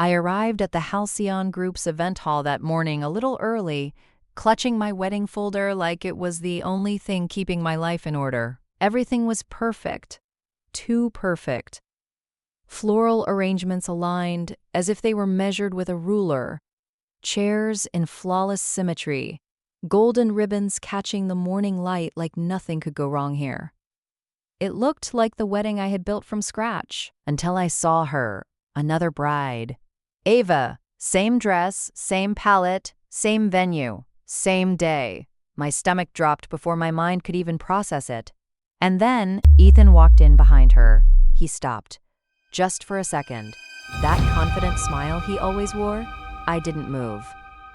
I arrived at the Halcyon Group's event hall that morning a little early, clutching my wedding folder like it was the only thing keeping my life in order. Everything was perfect. Too perfect. Floral arrangements aligned as if they were measured with a ruler. Chairs in flawless symmetry. Golden ribbons catching the morning light like nothing could go wrong here. It looked like the wedding I had built from scratch until I saw her, another bride. Ava, same dress, same palette, same venue, same day. My stomach dropped before my mind could even process it. And then Ethan walked in behind her. He stopped. Just for a second. That confident smile he always wore? I didn't move.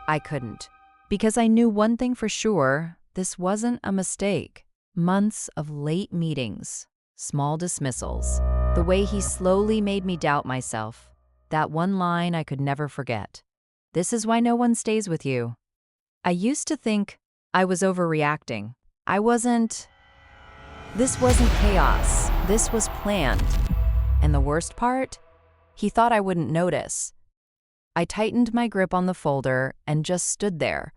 I couldn't. Because I knew one thing for sure, this wasn't a mistake. Months of late meetings, small dismissals, the way he slowly made me doubt myself. That one line I could never forget. This is why no one stays with you. I used to think I was overreacting. This wasn't chaos. This was planned. And the worst part? He thought I wouldn't notice. I tightened my grip on the folder and just stood there,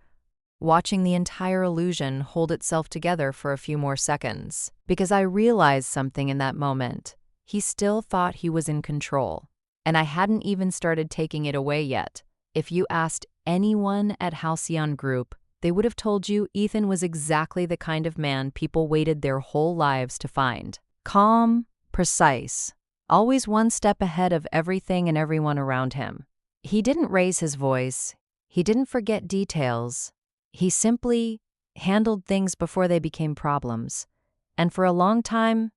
watching the entire illusion hold itself together for a few more seconds. Because I realized something in that moment. He still thought he was in control. And I hadn't even started taking it away yet. If you asked anyone at Halcyon Group, they would have told you Ethan was exactly the kind of man people waited their whole lives to find. Calm, precise, always one step ahead of everything and everyone around him. He didn't raise his voice. He didn't forget details. He simply handled things before they became problems. And for a long time,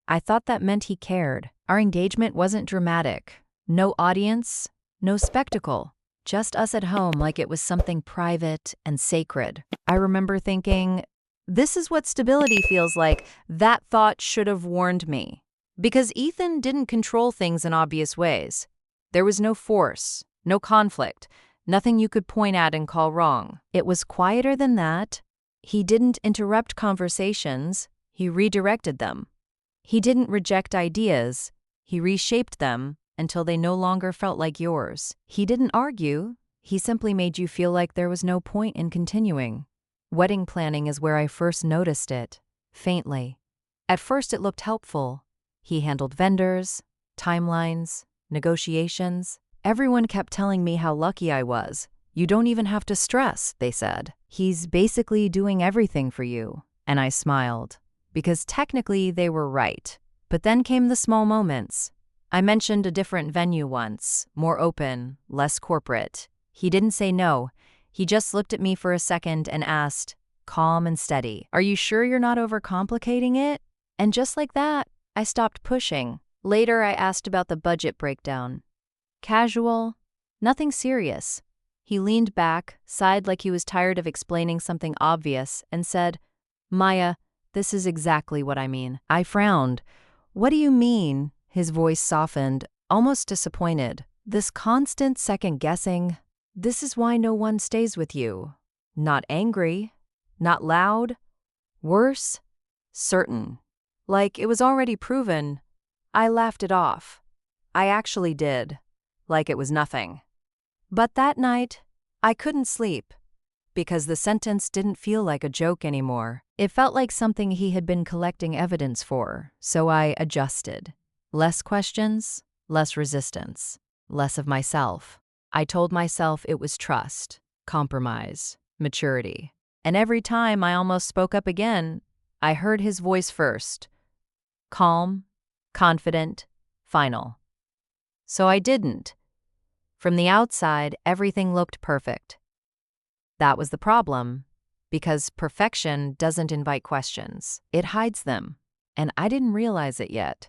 I thought that meant he cared. Our engagement wasn't dramatic. No audience, no spectacle. Just us at home like it was something private and sacred. I remember thinking, this is what stability feels like. That thought should have warned me. Because Ethan didn't control things in obvious ways. There was no force, no conflict, nothing you could point at and call wrong. It was quieter than that. He didn't interrupt conversations, he redirected them. He didn't reject ideas, he reshaped them until they no longer felt like yours. He didn't argue, he simply made you feel like there was no point in continuing. Wedding planning is where I first noticed it, faintly. At first it looked helpful. He handled vendors, timelines, negotiations. Everyone kept telling me how lucky I was. You don't even have to stress, they said. He's basically doing everything for you. And I smiled, because technically they were right. But then came the small moments. I mentioned a different venue once, more open, less corporate. He didn't say no. He just looked at me for a second and asked, calm and steady, "Are you sure you're not overcomplicating it?" And just like that, I stopped pushing. Later, I asked about the budget breakdown. Casual, nothing serious. He leaned back, sighed like he was tired of explaining something obvious, and said, "Maya, this is exactly what I mean." I frowned. "What do you mean?" His voice softened, almost disappointed. "This constant second-guessing. This is why no one stays with you. Not angry, not loud. Worse, certain. Like it was already proven." I laughed it off. I actually did. Like it was nothing. But that night, I couldn't sleep. Because the sentence didn't feel like a joke anymore. It felt like something he had been collecting evidence for, so I adjusted. Less questions, less resistance, less of myself. I told myself it was trust, compromise, maturity. And every time I almost spoke up again, I heard his voice first. Calm, confident, final. So I didn't. From the outside, everything looked perfect. That was the problem, because perfection doesn't invite questions. It hides them, and I didn't realize it yet.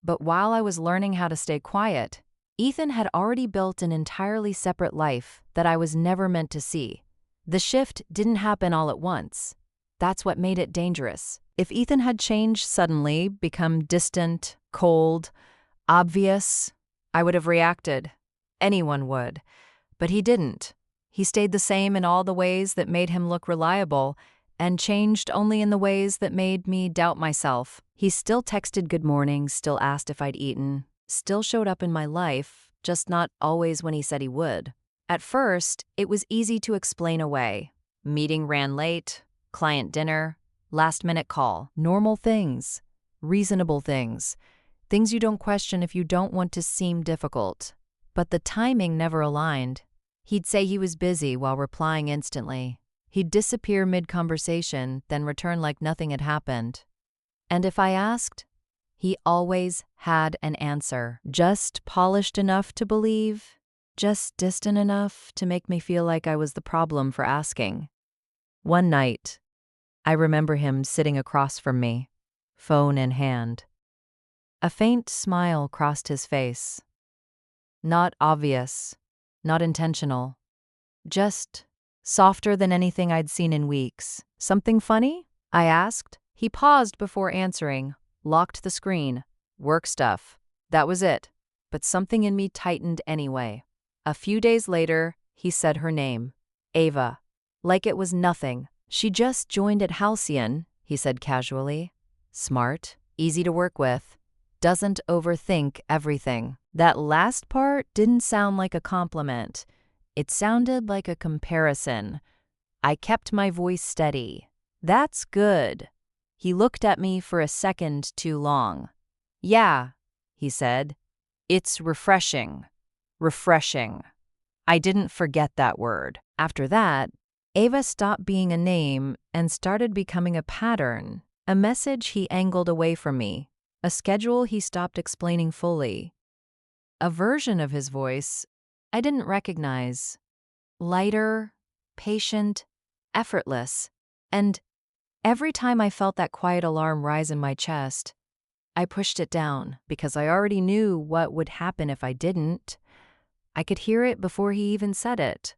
But while I was learning how to stay quiet, Ethan had already built an entirely separate life that I was never meant to see. The shift didn't happen all at once. That's what made it dangerous. If Ethan had changed suddenly, become distant, cold, obvious, I would have reacted. Anyone would. But he didn't. He stayed the same in all the ways that made him look reliable, and changed only in the ways that made me doubt myself. He still texted good morning, still asked if I'd eaten, still showed up in my life, just not always when he said he would. At first, it was easy to explain away. Meeting ran late, client dinner, last-minute call. Normal things, reasonable things, things you don't question if you don't want to seem difficult. But the timing never aligned. He'd say he was busy while replying instantly. He'd disappear mid-conversation, then return like nothing had happened. And if I asked, he always had an answer. Just polished enough to believe, just distant enough to make me feel like I was the problem for asking. One night, I remember him sitting across from me, phone in hand. A faint smile crossed his face. Not obvious, not intentional, just softer than anything I'd seen in weeks. "Something funny?" I asked. He paused before answering, locked the screen. "Work stuff." That was it. But something in me tightened anyway. A few days later, he said her name. Ava. Like it was nothing. "She just joined at Halcyon," he said casually. "Smart, easy to work with, doesn't overthink everything." That last part didn't sound like a compliment. It sounded like a comparison. I kept my voice steady. "That's good." He looked at me for a second too long. "Yeah," he said. "It's refreshing. Refreshing." I didn't forget that word. After that, Ava stopped being a name and started becoming a pattern, a message he angled away from me, a schedule he stopped explaining fully, a version of his voice I didn't recognize. Lighter, patient, effortless. And every time I felt that quiet alarm rise in my chest, I pushed it down because I already knew what would happen if I didn't. I could hear it before he even said it.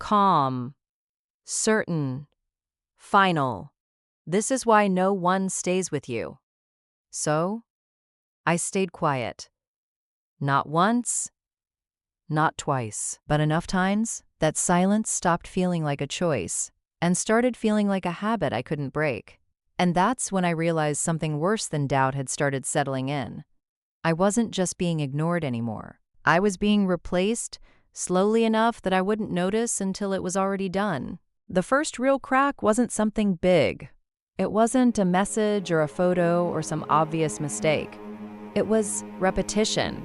Calm, certain, final. This is why no one stays with you. So, I stayed quiet. Not once, not twice, but enough times that silence stopped feeling like a choice and started feeling like a habit I couldn't break. And that's when I realized something worse than doubt had started settling in. I wasn't just being ignored anymore. I was being replaced slowly enough that I wouldn't notice until it was already done. The first real crack wasn't something big. It wasn't a message or a photo or some obvious mistake. It was repetition.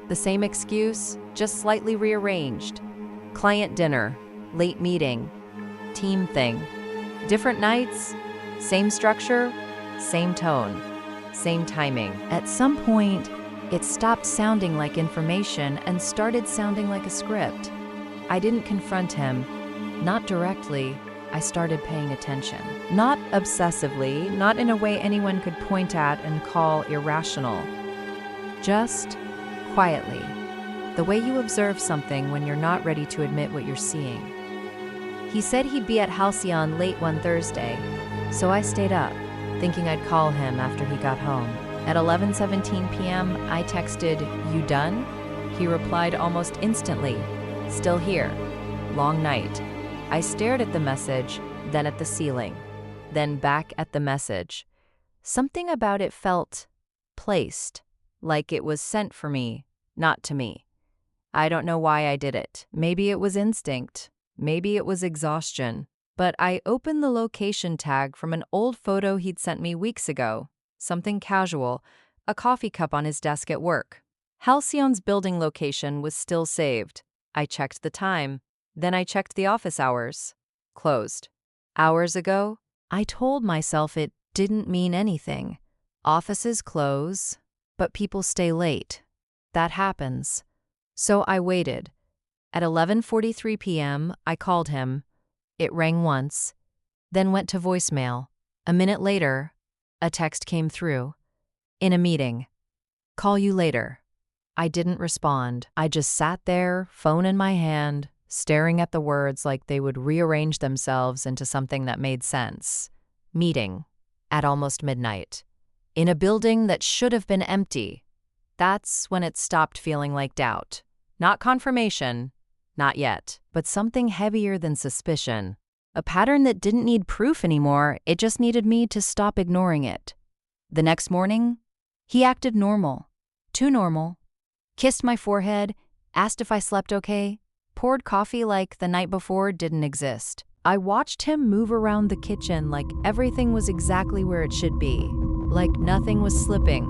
The same excuse, just slightly rearranged. Client dinner, late meeting, team thing. Different nights, same structure, same tone, same timing. At some point, it stopped sounding like information and started sounding like a script. I didn't confront him, not directly. I started paying attention. Not obsessively, not in a way anyone could point at and call irrational. Just quietly, the way you observe something when you're not ready to admit what you're seeing. He said he'd be at Halcyon late one Thursday, so I stayed up, thinking I'd call him after he got home. At 11:17 p.m., I texted, "You done?" He replied almost instantly, "Still here. Long night." I stared at the message, then at the ceiling, then back at the message. Something about it felt placed, like it was sent for me, not to me. I don't know why I did it. Maybe it was instinct. Maybe it was exhaustion. But I opened the location tag from an old photo he'd sent me weeks ago. Something casual, a coffee cup on his desk at work. Halcyon's building location was still saved. I checked the time. Then I checked the office hours. Closed. Hours ago, I told myself it didn't mean anything. Offices close, but people stay late. That happens. So I waited. At 11:43 p.m., I called him. It rang once, then went to voicemail. A minute later, a text came through. "In a meeting. Call you later." I didn't respond. I just sat there, phone in my hand, staring at the words like they would rearrange themselves into something that made sense. Meeting. At almost midnight. In a building that should have been empty. That's when it stopped feeling like doubt. Not confirmation. Not yet. But something heavier than suspicion. A pattern that didn't need proof anymore, it just needed me to stop ignoring it. The next morning, he acted normal. Too normal. Kissed my forehead, asked if I slept okay, poured coffee like the night before didn't exist. I watched him move around the kitchen like everything was exactly where it should be, like nothing was slipping,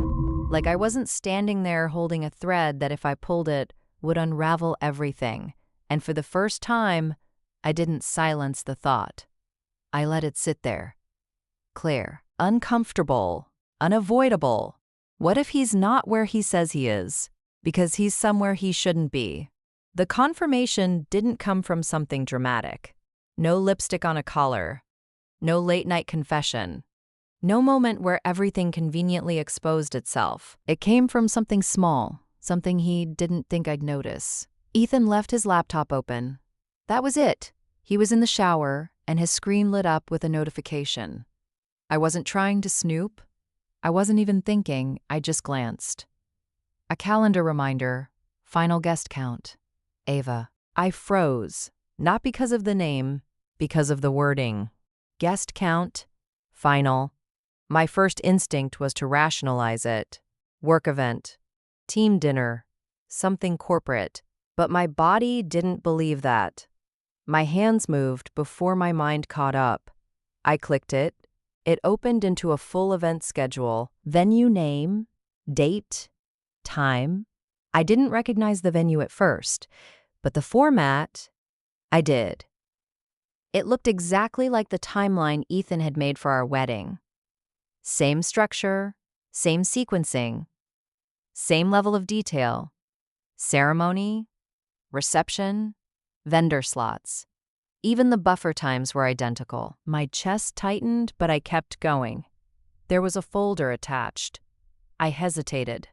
like I wasn't standing there holding a thread that if I pulled it would unravel everything. And for the first time, I didn't silence the thought. I let it sit there. Clear, uncomfortable, unavoidable. What if he's not where he says he is, because he's somewhere he shouldn't be? The confirmation didn't come from something dramatic. No lipstick on a collar. No late-night confession. No moment where everything conveniently exposed itself. It came from something small, something he didn't think I'd notice. Ethan left his laptop open. That was it. He was in the shower, and his screen lit up with a notification. I wasn't trying to snoop. I wasn't even thinking, I just glanced. A calendar reminder, final guest count. Ava. I froze, not because of the name, because of the wording. Guest count, final. My first instinct was to rationalize it. Work event, team dinner, something corporate. But my body didn't believe that. My hands moved before my mind caught up. I clicked it. It opened into a full event schedule, venue name, date, time. I didn't recognize the venue at first, but the format, I did. It looked exactly like the timeline Ethan had made for our wedding. Same structure, same sequencing, same level of detail. Ceremony, reception, vendor slots. Even the buffer times were identical. My chest tightened, but I kept going. There was a folder attached. I hesitated,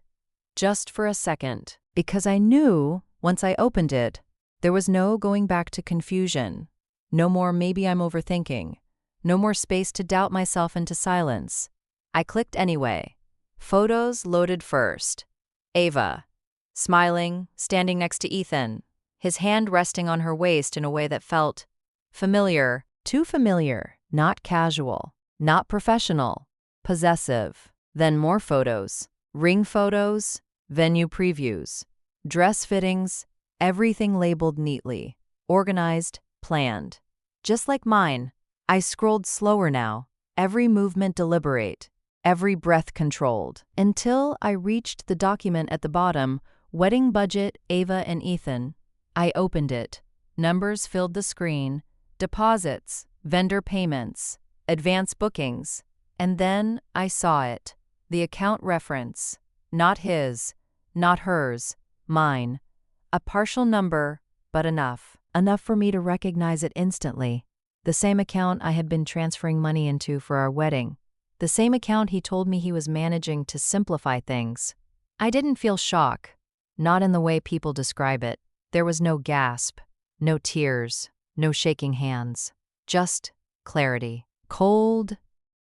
just for a second, because I knew, once I opened it, there was no going back to confusion. No more maybe I'm overthinking. No more space to doubt myself into silence. I clicked anyway. Photos loaded first. Ava, smiling, standing next to Ethan, his hand resting on her waist in a way that felt familiar, too familiar, not casual, not professional, possessive. Then more photos, ring photos, venue previews, dress fittings, everything labeled neatly, organized, planned. Just like mine, I scrolled slower now, every movement deliberate, every breath controlled, until I reached the document at the bottom, Wedding Budget, Ava and Ethan. I opened it. Numbers filled the screen. Deposits, vendor payments, advance bookings. And then I saw it. The account reference. Not his, not hers, mine. A partial number, but enough. Enough for me to recognize it instantly. The same account I had been transferring money into for our wedding. The same account he told me he was managing to simplify things. I didn't feel shock. Not in the way people describe it. There was no gasp, no tears, no shaking hands. Just clarity. Cold,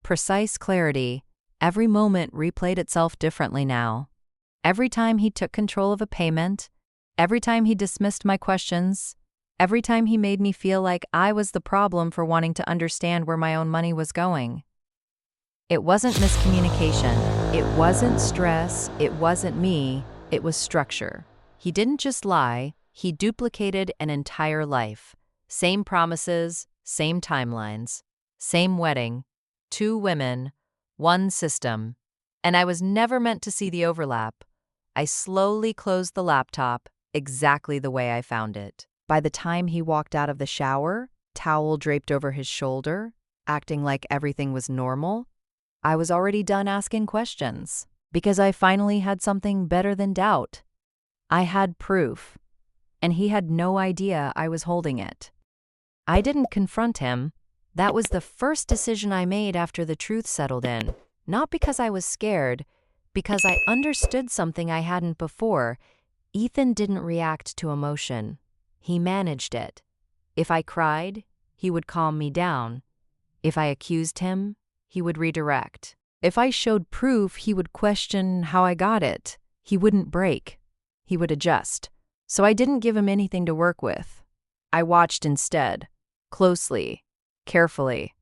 precise clarity. Every moment replayed itself differently now. Every time he took control of a payment, every time he dismissed my questions, every time he made me feel like I was the problem for wanting to understand where my own money was going. It wasn't miscommunication. It wasn't stress. It wasn't me. It was structure. He didn't just lie. He duplicated an entire life. Same promises, same timelines, same wedding, 2 women, 1 system. And I was never meant to see the overlap. I slowly closed the laptop exactly the way I found it. By the time he walked out of the shower, towel draped over his shoulder, acting like everything was normal, I was already done asking questions, because I finally had something better than doubt. I had proof, and he had no idea I was holding it. I didn't confront him. That was the first decision I made after the truth settled in, not because I was scared, because I understood something I hadn't before. Ethan didn't react to emotion. He managed it. If I cried, he would calm me down. If I accused him, he would redirect. If I showed proof, he would question how I got it. He wouldn't break. He would adjust. So I didn't give him anything to work with. I watched instead, closely, carefully.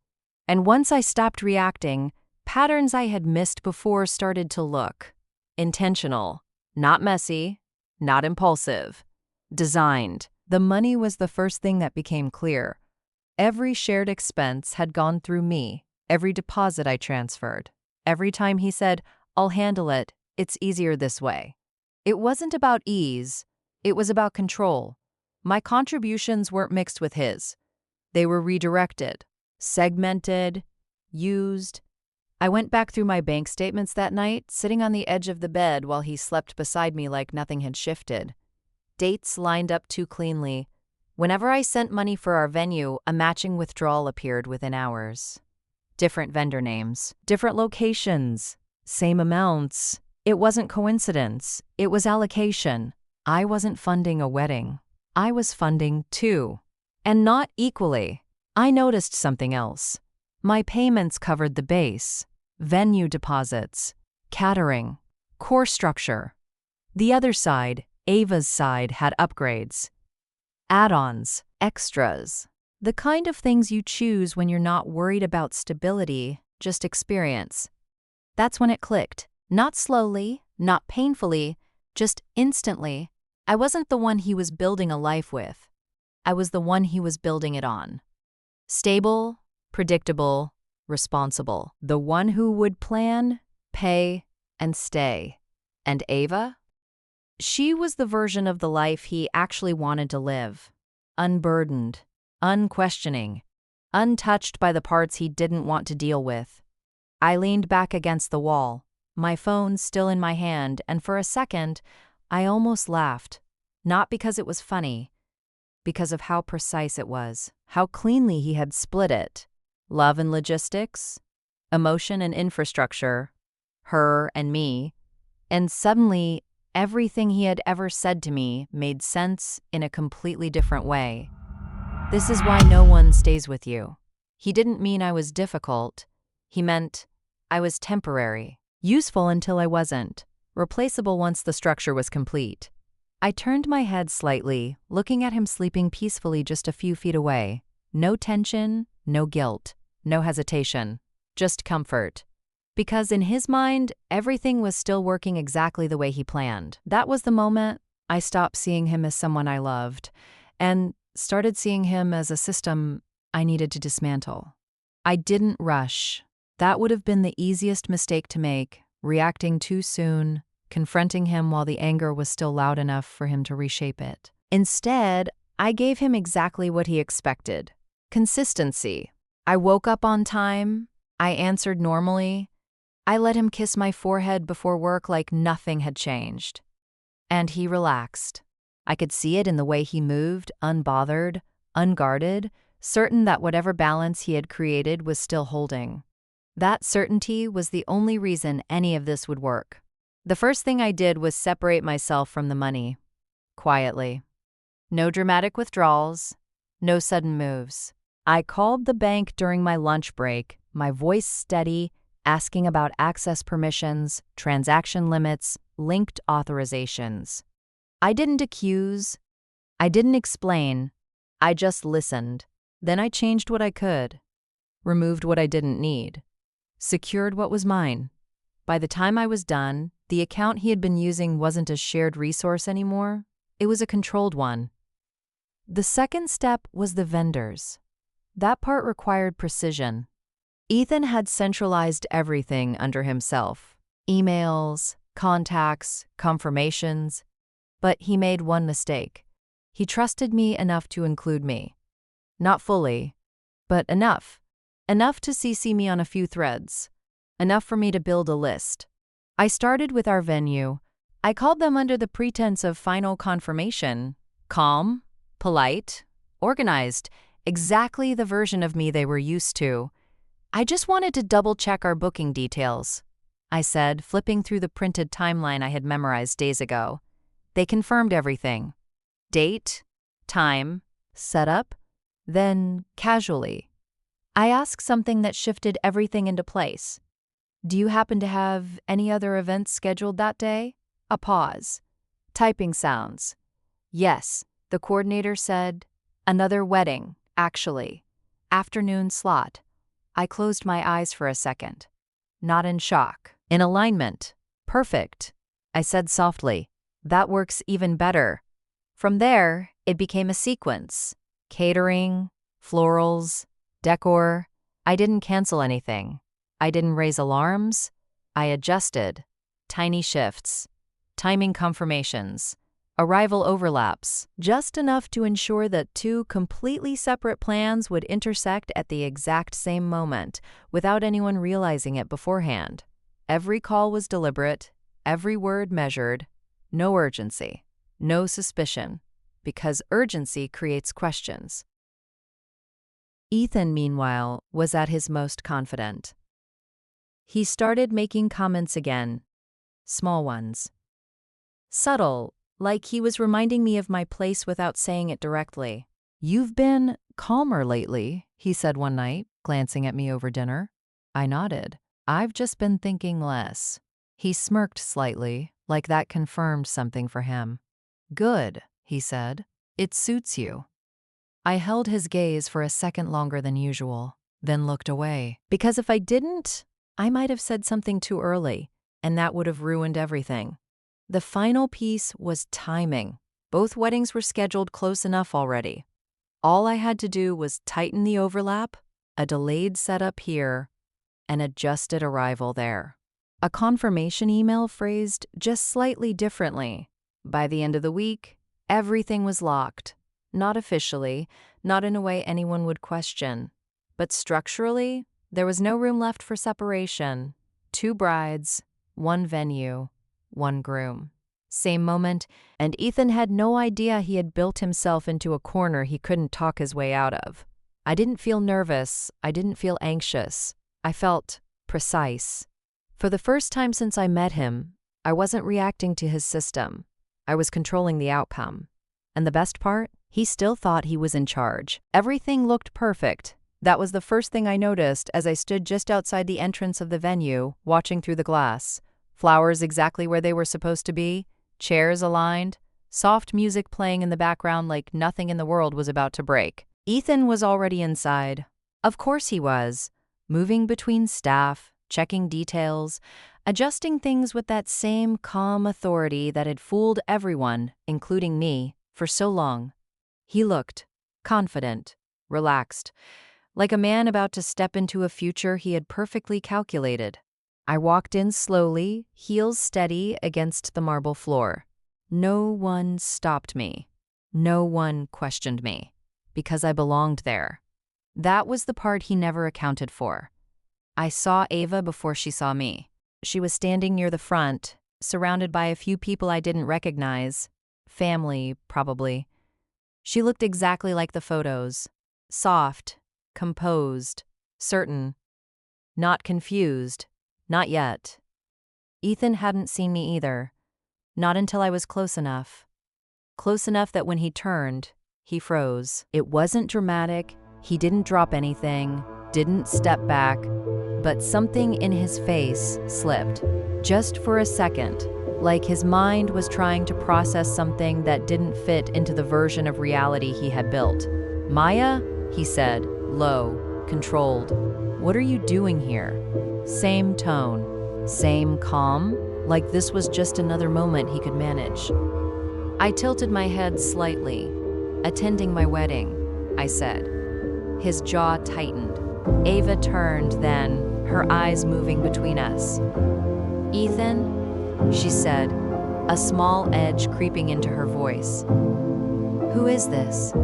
And once I stopped reacting, patterns I had missed before started to look intentional, not messy, not impulsive. designed. The money was the first thing that became clear. Every shared expense had gone through me, every deposit I transferred. Every time he said, "I'll handle it, it's easier this way." It wasn't about ease, it was about control. My contributions weren't mixed with his. They were redirected, segmented, used. I went back through my bank statements that night, sitting on the edge of the bed while he slept beside me like nothing had shifted. Dates lined up too cleanly. Whenever I sent money for our venue, a matching withdrawal appeared within hours. Different vendor names, different locations, same amounts. It wasn't coincidence, it was allocation. I wasn't funding a wedding. I was funding two. And not equally. I noticed something else. My payments covered the base, venue deposits, catering, core structure. The other side, Ava's side, had upgrades, add-ons, extras. The kind of things you choose when you're not worried about stability, just experience. That's when it clicked. Not slowly, not painfully, just instantly. I wasn't the one he was building a life with. I was the one he was building it on. Stable, predictable, responsible. The one who would plan, pay, and stay. And Ava? She was the version of the life he actually wanted to live. Unburdened, unquestioning, untouched by the parts he didn't want to deal with. I leaned back against the wall, my phone still in my hand, and for a second, I almost laughed. Not because it was funny, because of how precise it was, how cleanly he had split it. Love and logistics, emotion and infrastructure, her and me, and suddenly everything he had ever said to me made sense in a completely different way. This is why no one stays with you. He didn't mean I was difficult. He meant I was temporary, useful until I wasn't, replaceable once the structure was complete. I turned my head slightly, looking at him sleeping peacefully just a few feet away. No tension, no guilt, no hesitation, just comfort. Because in his mind, everything was still working exactly the way he planned. That was the moment I stopped seeing him as someone I loved and started seeing him as a system I needed to dismantle. I didn't rush. That would have been the easiest mistake to make, reacting too soon, confronting him while the anger was still loud enough for him to reshape it. Instead, I gave him exactly what he expected. Consistency. I woke up on time. I answered normally. I let him kiss my forehead before work like nothing had changed. And he relaxed. I could see it in the way he moved, unbothered, unguarded, certain that whatever balance he had created was still holding. That certainty was the only reason any of this would work. The first thing I did was separate myself from the money. Quietly. No dramatic withdrawals, no sudden moves. I called the bank during my lunch break, my voice steady, asking about access permissions, transaction limits, linked authorizations. I didn't accuse. I didn't explain. I just listened. Then I changed what I could, removed what I didn't need, secured what was mine. By the time I was done, the account he had been using wasn't a shared resource anymore. It was a controlled one. The second step was the vendors. That part required precision. Ethan had centralized everything under himself. Emails, contacts, confirmations. But he made one mistake. He trusted me enough to include me. Not fully, but enough. Enough to CC me on a few threads. Enough for me to build a list. I started with our venue. I called them under the pretense of final confirmation. Calm, polite, organized, exactly the version of me they were used to. I just wanted to double-check our booking details, I said, flipping through the printed timeline I had memorized days ago. They confirmed everything. Date, time, setup, then casually. I asked something that shifted everything into place. Do you happen to have any other events scheduled that day? A pause. Typing sounds. Yes, the coordinator said. Another wedding, actually. Afternoon slot. I closed my eyes for a second. Not in shock. In alignment. Perfect. I said softly. That works even better. From there, it became a sequence. Catering, florals, decor. I didn't cancel anything. I didn't raise alarms. I adjusted. Tiny shifts. Timing confirmations. Arrival overlaps, just enough to ensure that two completely separate plans would intersect at the exact same moment, without anyone realizing it beforehand. Every call was deliberate, every word measured, no urgency, no suspicion, because urgency creates questions. Ethan, meanwhile, was at his most confident. He started making comments again, small ones. Subtle, like he was reminding me of my place without saying it directly. "You've been calmer lately," he said one night, glancing at me over dinner. I nodded. "I've just been thinking less." He smirked slightly, like that confirmed something for him. "Good," he said. "It suits you." I held his gaze for a second longer than usual, then looked away. Because if I didn't, I might have said something too early, and that would have ruined everything. The final piece was timing. Both weddings were scheduled close enough already. All I had to do was tighten the overlap, a delayed setup here, an adjusted arrival there. A confirmation email phrased just slightly differently. By the end of the week, everything was locked. Not officially, not in a way anyone would question. But structurally, there was no room left for separation. 2 brides, 1 venue, 1 groom. Same moment, and Ethan had no idea he had built himself into a corner he couldn't talk his way out of. I didn't feel nervous. I didn't feel anxious. I felt precise. For the first time since I met him, I wasn't reacting to his system. I was controlling the outcome. And the best part? He still thought he was in charge. Everything looked perfect. That was the first thing I noticed as I stood just outside the entrance of the venue, watching through the glass. Flowers exactly where they were supposed to be, chairs aligned, soft music playing in the background like nothing in the world was about to break. Ethan was already inside. Of course he was, moving between staff, checking details, adjusting things with that same calm authority that had fooled everyone, including me, for so long. He looked confident, relaxed, like a man about to step into a future he had perfectly calculated. I walked in slowly, heels steady against the marble floor. No one stopped me. No one questioned me, because I belonged there. That was the part he never accounted for. I saw Ava before she saw me. She was standing near the front, surrounded by a few people I didn't recognize. Family, probably. She looked exactly like the photos. Soft, composed, certain. Not confused. Not yet. Ethan hadn't seen me either. Not until I was close enough. Close enough that when he turned, he froze. It wasn't dramatic. He didn't drop anything, didn't step back, but something in his face slipped. Just for a second, like his mind was trying to process something that didn't fit into the version of reality he had built. "Maya," he said, low, controlled. "What are you doing here?" Same tone, same calm, like this was just another moment he could manage. I tilted my head slightly. "Attending my wedding," I said. His jaw tightened. Ava turned then, her eyes moving between us. "Ethan?" she said, a small edge creeping into her voice. "Who is this?"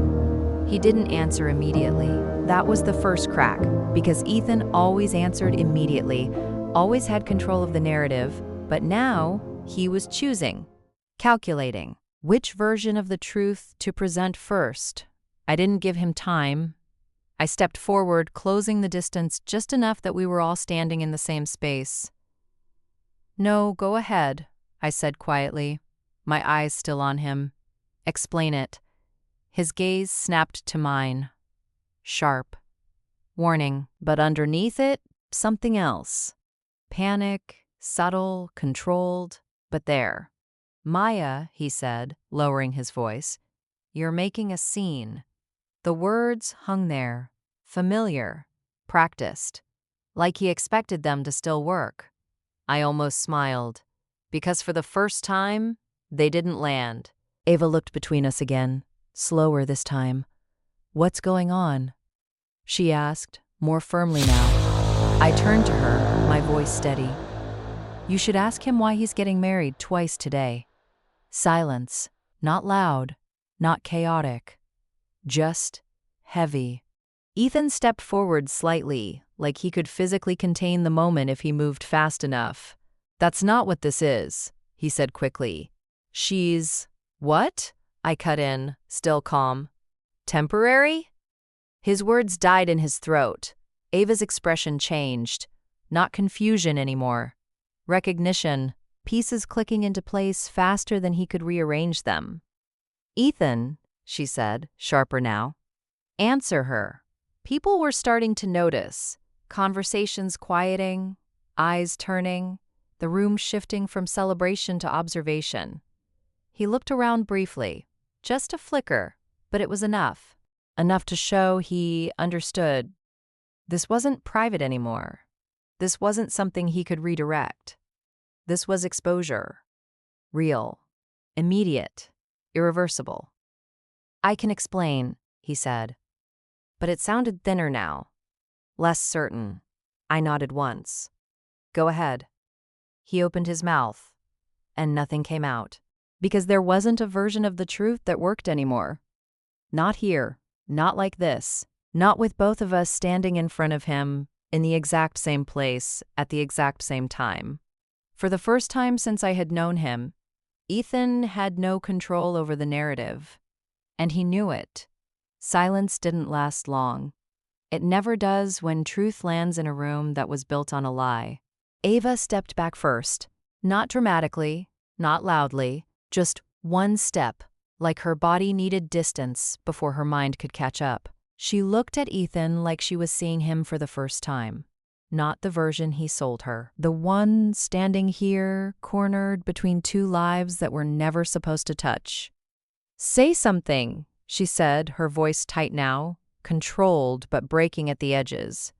He didn't answer immediately. That was the first crack, because Ethan always answered immediately, always had control of the narrative, but now he was choosing, calculating, which version of the truth to present first. I didn't give him time. I stepped forward, closing the distance just enough that we were all standing in the same space. "No, go ahead," I said quietly, my eyes still on him. "Explain it." His gaze snapped to mine. Sharp. Warning, but underneath it, something else. Panic, subtle, controlled, but there. "Maya," he said, lowering his voice, "you're making a scene." The words hung there, familiar, practiced, like he expected them to still work. I almost smiled, because for the first time, they didn't land. Ava looked between us again, slower this time. "What's going on?" she asked, more firmly now. I turned to her, my voice steady. "You should ask him why he's getting married twice today." Silence, not loud, not chaotic, just heavy. Ethan stepped forward slightly, like he could physically contain the moment if he moved fast enough. "That's not what this is," he said quickly. "She's—" "What?" I cut in, still calm. "Temporary?" His words died in his throat. Ava's expression changed. Not confusion anymore. Recognition, pieces clicking into place faster than he could rearrange them. "Ethan," she said, sharper now. "Answer her." People were starting to notice. Conversations quieting, eyes turning, the room shifting from celebration to observation. He looked around briefly. Just a flicker, but it was enough. Enough to show he understood. This wasn't private anymore. This wasn't something he could redirect. This was exposure. Real. Immediate. Irreversible. "I can explain," he said. But it sounded thinner now. Less certain. I nodded once. "Go ahead." He opened his mouth, and nothing came out. Because there wasn't a version of the truth that worked anymore. Not here. Not like this. Not with both of us standing in front of him, in the exact same place, at the exact same time. For the first time since I had known him, Ethan had no control over the narrative. And he knew it. Silence didn't last long. It never does when truth lands in a room that was built on a lie. Ava stepped back first. Not dramatically, not loudly, just one step, like her body needed distance before her mind could catch up. She looked at Ethan like she was seeing him for the first time. Not the version he sold her. The one standing here, cornered between two lives that were never supposed to touch. "Say something," she said, her voice tight now, controlled but breaking at the edges.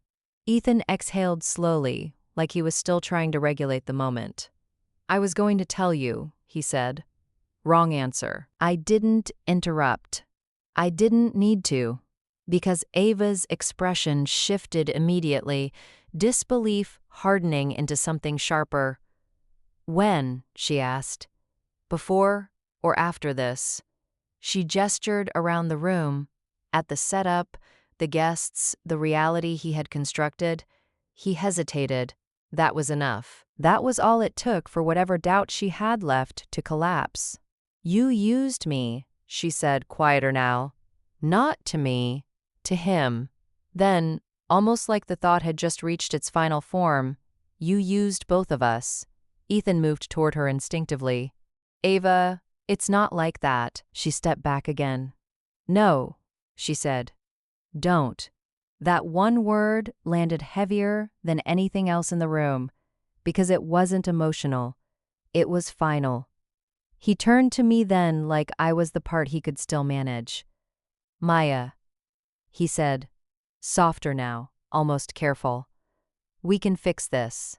Ethan exhaled slowly, like he was still trying to regulate the moment. "I was going to tell you," he said. Wrong answer. I didn't interrupt. I didn't need to. Because Ava's expression shifted immediately, disbelief hardening into something sharper. "When?" she asked. "Before or after this?" She gestured around the room, at the setup, the guests, the reality he had constructed. He hesitated. That was enough. That was all it took for whatever doubt she had left to collapse. "You used me," she said, quieter now. "Not to me, to him." Then, almost like the thought had just reached its final form, "You used both of us." Ethan moved toward her instinctively. "Ava, it's not like that." She stepped back again. "No," she said. "Don't." That one word landed heavier than anything else in the room, because it wasn't emotional. It was final. He turned to me then like I was the part he could still manage. "Maya," he said, softer now, almost careful. "We can fix this."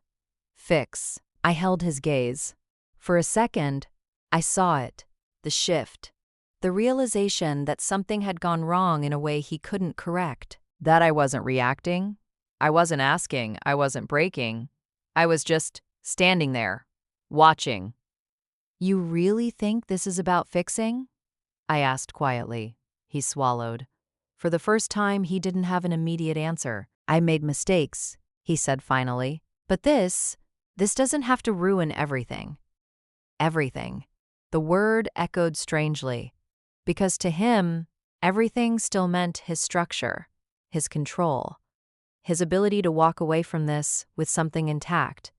Fix. I held his gaze. For a second, I saw it, the shift, the realization that something had gone wrong in a way he couldn't correct. That I wasn't reacting, I wasn't asking, I wasn't breaking. I was just standing there, watching. "You really think this is about fixing?" I asked quietly. He swallowed. For the first time, he didn't have an immediate answer. "I made mistakes," he said finally. "But this doesn't have to ruin everything." Everything. The word echoed strangely, because to him, everything still meant his structure, his control, his ability to walk away from this with something intact.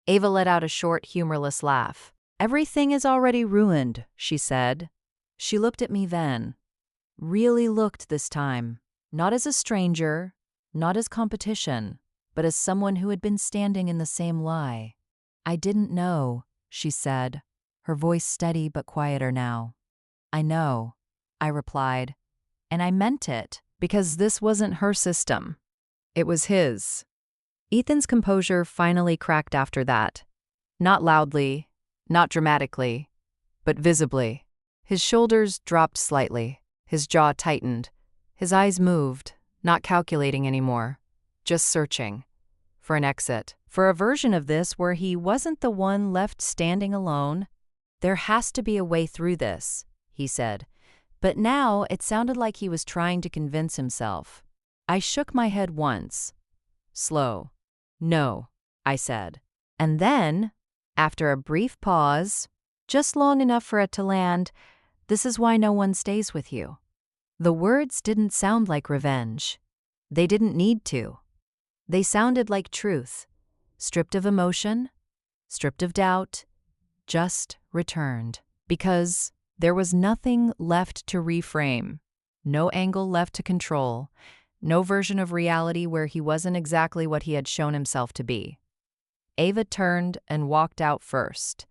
Ava let out a short, humorless laugh. "Everything is already ruined," she said. She looked at me then. Really looked this time. Not as a stranger, not as competition, but as someone who had been standing in the same lie. "I didn't know," she said, her voice steady but quieter now. "I know," I replied. And I meant it, because this wasn't her system. It was his. Ethan's composure finally cracked after that. Not loudly, not dramatically, but visibly. His shoulders dropped slightly. His jaw tightened. His eyes moved, not calculating anymore, just searching for an exit, for a version of this where he wasn't the one left standing alone. "There has to be a way through this," he said. But now it sounded like he was trying to convince himself. I shook my head once. Slow. "No," I said. And then, after a brief pause, just long enough for it to land, "This is why no one stays with you." The words didn't sound like revenge. They didn't need to. They sounded like truth, stripped of emotion, stripped of doubt, just returned. Because there was nothing left to reframe, no angle left to control, no version of reality where he wasn't exactly what he had shown himself to be. Ava turned and walked out first.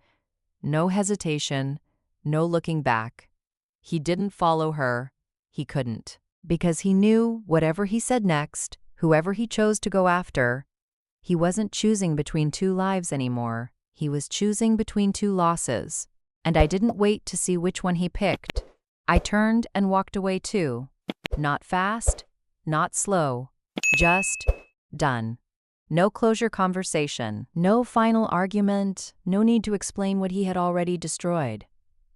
No hesitation, no looking back. He didn't follow her. He couldn't. Because he knew whatever he said next, whoever he chose to go after, he wasn't choosing between two lives anymore. He was choosing between two losses. And I didn't wait to see which one he picked. I turned and walked away too. Not fast, not slow, just done. No closure conversation, no final argument, no need to explain what he had already destroyed.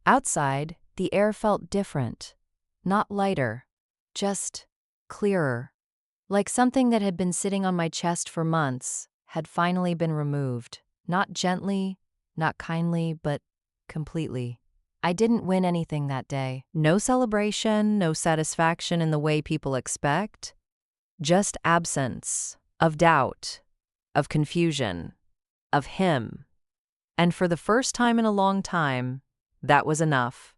Outside, the air felt different. Not lighter, just clearer. Like something that had been sitting on my chest for months had finally been removed. Not gently, not kindly, but completely. I didn't win anything that day. No celebration, no satisfaction in the way people expect. Just absence of doubt, of confusion, of him. And for the first time in a long time, that was enough.